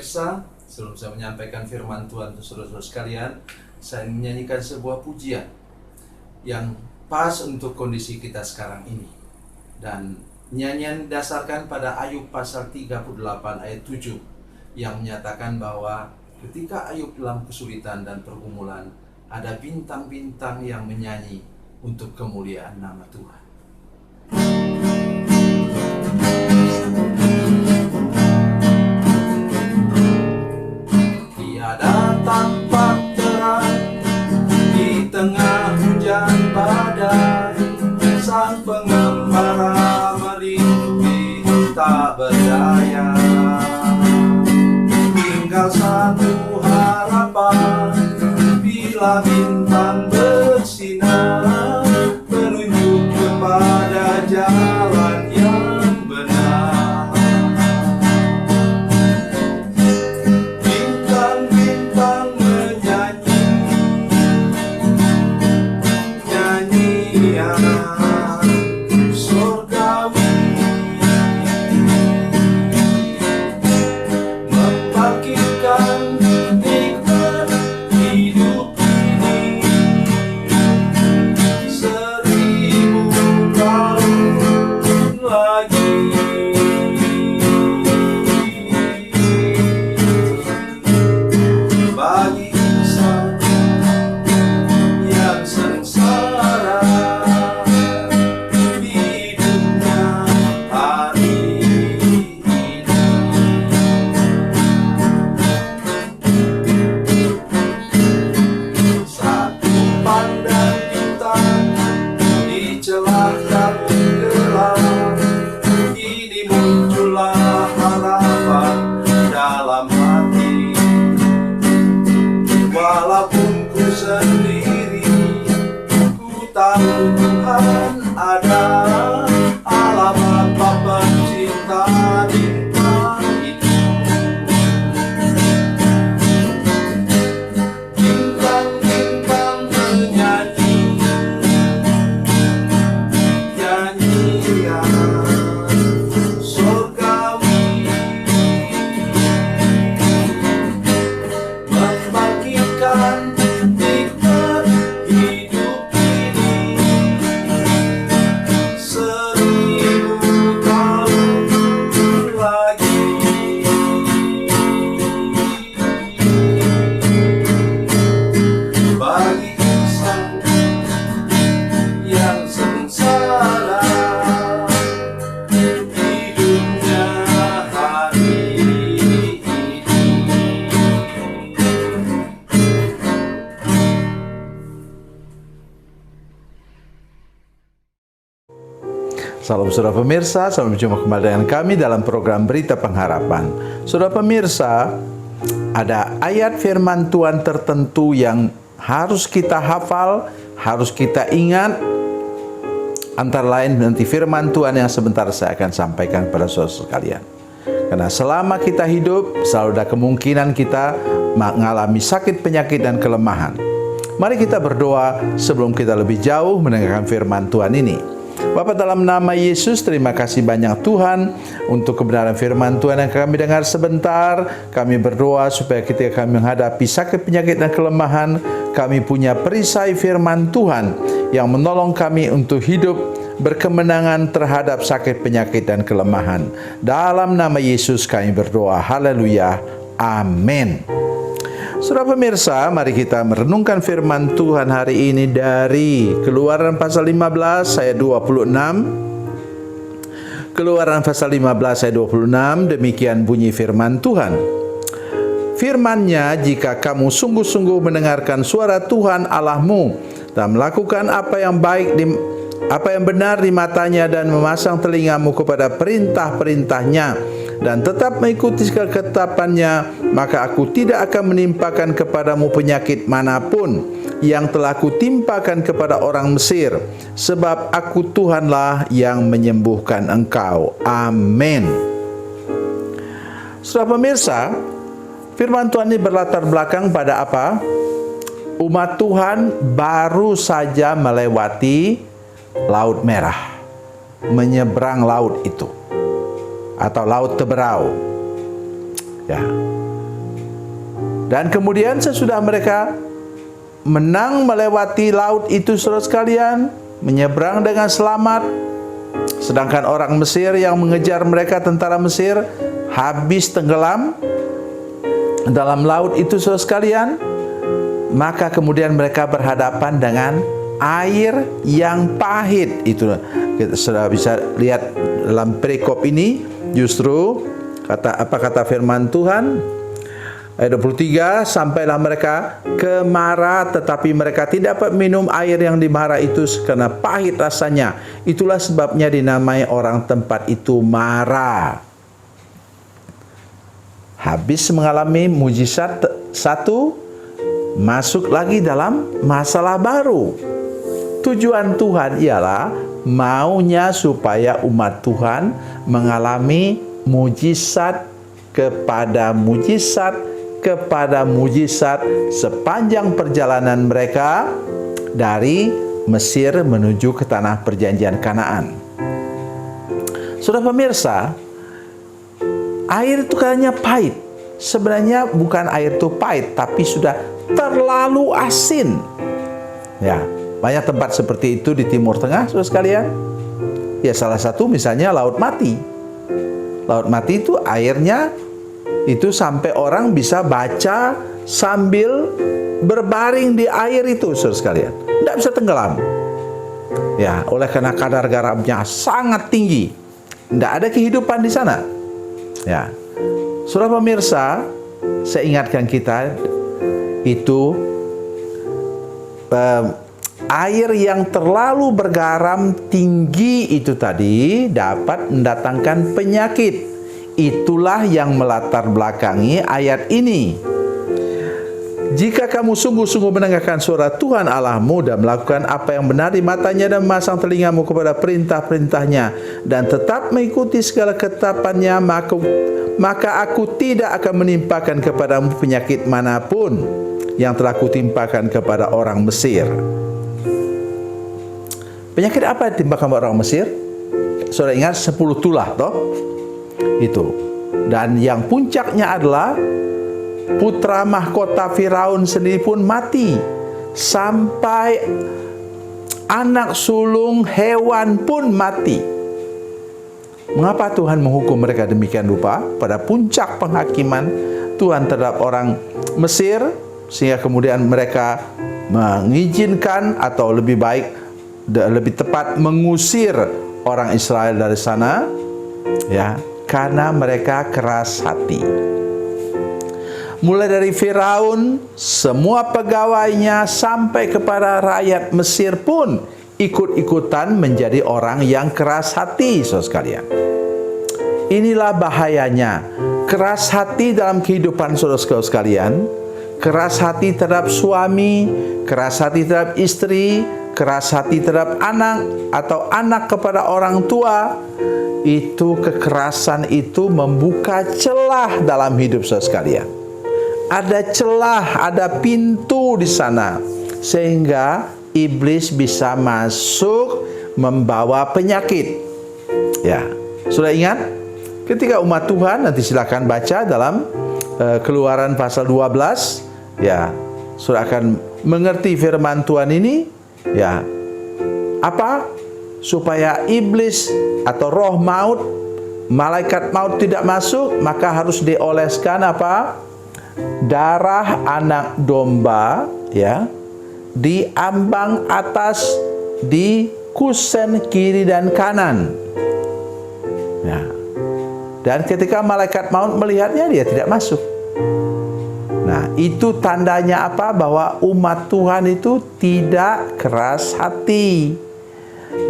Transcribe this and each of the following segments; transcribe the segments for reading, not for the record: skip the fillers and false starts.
pemirsa, sebelum saya menyampaikan firman Tuhan untuk saudara-saudara sekalian, saya menyanyikan sebuah pujian yang pas untuk kondisi kita sekarang ini. Dan nyanyian didasarkan pada Ayub pasal 38 ayat 7 yang menyatakan bahwa ketika Ayub dalam kesulitan dan pergumulan, ada bintang-bintang yang menyanyi untuk kemuliaan nama Tuhan. Tiada tampak terang di tengah hujan badai, sang pengembara merintih tak berdaya. Tinggal satu harapan, bila bintang bersinar, menunjuk kepada jalan yang benar. Bintang-bintang menyanyi nyanyian surgawi, membangkitkan nikmat hidup ini 1000 tahun lagi. Bagi insan yang sengsara, hidupnya hari ini. Satu pandang bintang di celah kabut gelap, ini muncullah harapan dalam hati. Walaupun ku sendiri, ku tahu Tuhan ada, alamat Bapa cinta bintang itu. Bintang-bintang menyanyi nyanyian surgawi, membangkitkan nikmat hidup ini 1000 tahun lagi. Bagi insan yang sengsara, hidupnya hari ini. Salam saudara pemirsa, selamat berjumpa kembali dengan kami dalam program Berita Pengharapan. Saudara pemirsa, ada ayat firman Tuhan tertentu yang harus kita hafal, harus kita ingat. Antara lain nanti firman Tuhan yang sebentar saya akan sampaikan kepada saudara sekalian. Karena selama kita hidup, selalu ada kemungkinan kita mengalami sakit, penyakit, dan kelemahan. Mari kita berdoa sebelum kita lebih jauh mendengarkan firman Tuhan ini. Bapa, dalam nama Yesus, terima kasih banyak Tuhan untuk kebenaran firman Tuhan yang kami dengar sebentar. Kami berdoa supaya ketika kami menghadapi sakit, penyakit, dan kelemahan, kami punya perisai firman Tuhan yang menolong kami untuk hidup berkemenangan terhadap sakit, penyakit, dan kelemahan. Dalam nama Yesus kami berdoa. Haleluya. Amin. Saudara pemirsa, mari kita merenungkan firman Tuhan hari ini dari Keluaran pasal 15 ayat 26. Keluaran pasal 15 ayat 26, demikian bunyi firman Tuhan. Firman-Nya, jika kamu sungguh-sungguh mendengarkan suara Tuhan Allahmu dan melakukan apa yang benar di matanya dan memasang telingamu kepada perintah-perintahnya dan tetap mengikuti ketetapannya, maka aku tidak akan menimpakan kepadamu penyakit manapun yang telah kutimpakan kepada orang Mesir, sebab aku Tuhanlah yang menyembuhkan engkau. Amin. Saudara pemirsa, firman Tuhan ini berlatar belakang pada apa? Umat Tuhan baru saja melewati Laut Merah, menyeberang laut itu, atau Laut Teberau. Ya. Dan kemudian sesudah mereka menang melewati laut itu, saudara sekalian, menyeberang dengan selamat, sedangkan orang Mesir yang mengejar mereka, tentara Mesir, habis tenggelam dalam laut itu, saudara sekalian, maka kemudian mereka berhadapan dengan air yang pahit. Itu kita sudah bisa lihat dalam perikop ini. Justru kata firman Tuhan ayat 23, sampailah mereka ke Mara, tetapi mereka tidak dapat minum air yang di Mara itu karena pahit rasanya. Itulah sebabnya dinamai orang tempat itu Mara. Habis mengalami mujizat satu, masuk lagi dalam masalah baru. Tujuan Tuhan ialah maunya supaya umat Tuhan mengalami mujizat kepada mujizat kepada mujizat sepanjang perjalanan mereka dari Mesir menuju ke tanah perjanjian Kanaan. Saudara pemirsa, air itu katanya pahit. Sebenarnya bukan air itu pahit, tapi sudah terlalu asin. Ya, banyak tempat seperti itu di Timur Tengah, saudara sekalian. Ya, salah satu misalnya Laut Mati. Laut Mati itu airnya itu sampai orang bisa baca sambil berbaring di air itu, saudara sekalian. Tidak bisa tenggelam. Ya, oleh karena kadar garamnya sangat tinggi. Tidak ada kehidupan di sana. Ya. Saudara pemirsa, saya ingatkan kita itu air yang terlalu bergaram tinggi itu tadi dapat mendatangkan penyakit. Itulah yang melatar belakangi ayat ini. Jika kamu sungguh-sungguh mendengarkan suara Tuhan Allahmu dan melakukan apa yang benar di matanya dan memasang telingamu kepada perintah-perintahnya dan tetap mengikuti segala ketetapannya, maka aku tidak akan menimpakan kepadamu penyakit manapun yang telah kutimpakan kepada orang Mesir. Penyakit apa yang ditimpakan orang Mesir? Saudara ingat 10 tulah toh? Itu. Dan yang puncaknya adalah putra mahkota Firaun sendiri pun mati, sampai anak sulung hewan pun mati. Mengapa Tuhan menghukum mereka demikian rupa? Pada puncak penghakiman Tuhan terhadap orang Mesir, sehingga kemudian mereka mengizinkan, atau lebih baik, lebih tepat mengusir orang Israel dari sana, ya, karena mereka keras hati. Mulai dari Firaun, semua pegawainya, sampai kepada rakyat Mesir pun ikut-ikutan menjadi orang yang keras hati, saudara sekalian. Inilah bahayanya keras hati dalam kehidupan saudara sekalian. Keras hati terhadap suami, keras hati terhadap istri, keras hati terhadap anak, atau anak kepada orang tua. Itu kekerasan itu membuka celah dalam hidup saudara sekalian. Ada celah, ada pintu di sana, sehingga iblis bisa masuk membawa penyakit. Ya, sudah ingat? Ketika umat Tuhan, nanti silakan baca dalam Keluaran pasal 12, ya, sudah akan mengerti firman Tuhan ini, ya. Apa? Supaya iblis atau roh maut, malaikat maut tidak masuk, maka harus dioleskan apa? Darah anak domba, ya, di ambang atas, di kusen kiri dan kanan. Ya. Dan ketika malaikat maut melihatnya, dia tidak masuk. Nah, itu tandanya apa? Bahwa umat Tuhan itu tidak keras hati.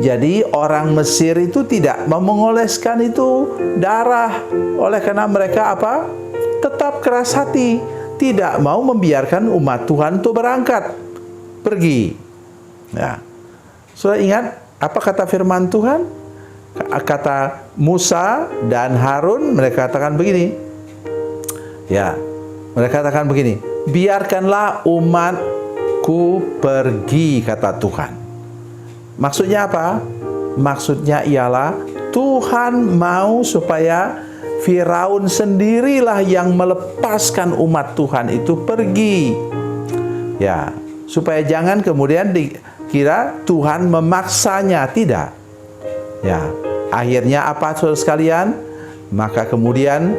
Jadi orang Mesir itu tidak mau mengoleskan itu darah. Oleh karena mereka apa? Tetap keras hati, tidak mau membiarkan umat Tuhan itu berangkat pergi. Ya. Sudah ingat apa kata firman Tuhan? Kata Musa dan Harun, mereka katakan begini. Ya, mereka katakan begini, biarkanlah umatku pergi, kata Tuhan. Maksudnya apa? Maksudnya ialah Tuhan mau supaya Firaun sendirilah yang melepaskan umat Tuhan itu pergi. Ya, supaya jangan kemudian dikira Tuhan memaksanya, tidak. Ya, akhirnya apa saudara sekalian? Maka kemudian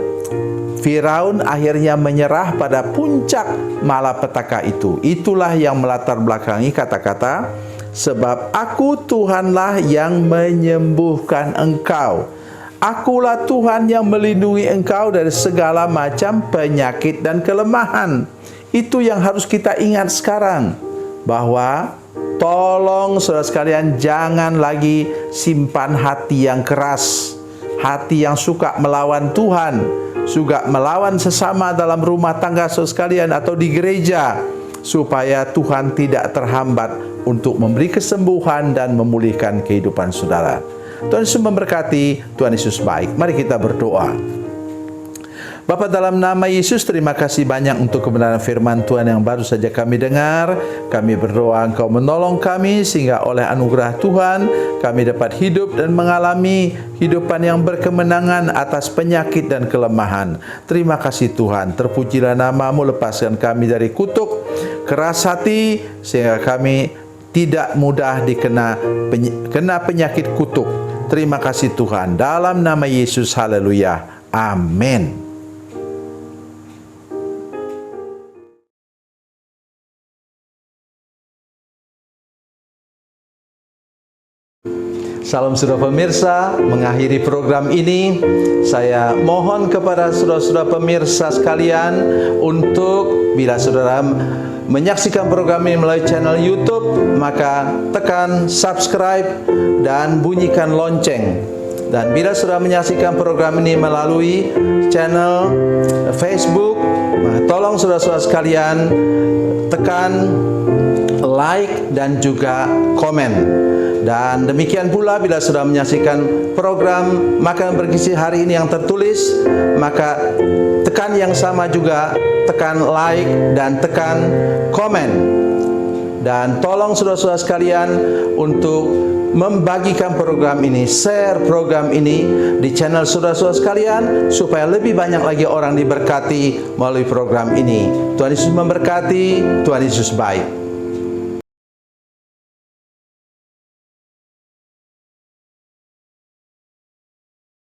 Firaun akhirnya menyerah pada puncak malapetaka itu. Itulah yang melatar belakangi kata-kata, sebab aku Tuhanlah yang menyembuhkan engkau. Akulah Tuhan yang melindungi engkau dari segala macam penyakit dan kelemahan. Itu yang harus kita ingat sekarang. Bahwa tolong saudara sekalian, jangan lagi simpan hati yang keras, hati yang suka melawan Tuhan, juga melawan sesama dalam rumah tangga saudara sekalian atau di gereja, supaya Tuhan tidak terhambat untuk memberi kesembuhan dan memulihkan kehidupan saudara. Tuhan Yesus memberkati, Tuhan Yesus baik. Mari kita berdoa. Bapa, dalam nama Yesus, terima kasih banyak untuk kebenaran firman Tuhan yang baru saja kami dengar. Kami berdoa Engkau menolong kami sehingga oleh anugerah Tuhan kami dapat hidup dan mengalami kehidupan yang berkemenangan atas penyakit dan kelemahan. Terima kasih Tuhan, terpujilah nama-Mu, lepaskan kami dari kutuk keras hati sehingga kami tidak mudah kena penyakit kutuk. Terima kasih Tuhan, dalam nama Yesus, haleluya, amin. Salam saudara pemirsa, mengakhiri program ini saya mohon kepada saudara-saudara pemirsa sekalian untuk bila saudara menyaksikan program ini melalui channel YouTube, maka tekan subscribe dan bunyikan lonceng. Dan bila saudara menyaksikan program ini melalui channel Facebook, maka tolong saudara-saudara sekalian tekan like dan juga komen. Dan demikian pula bila sudah menyaksikan program Makanan Bergizi hari ini yang tertulis, maka tekan yang sama juga, tekan like dan tekan komen. Dan tolong saudara-saudara sekalian untuk membagikan program ini, share program ini di channel saudara-saudara sekalian, supaya lebih banyak lagi orang diberkati melalui program ini. Tuhan Yesus memberkati, Tuhan Yesus baik.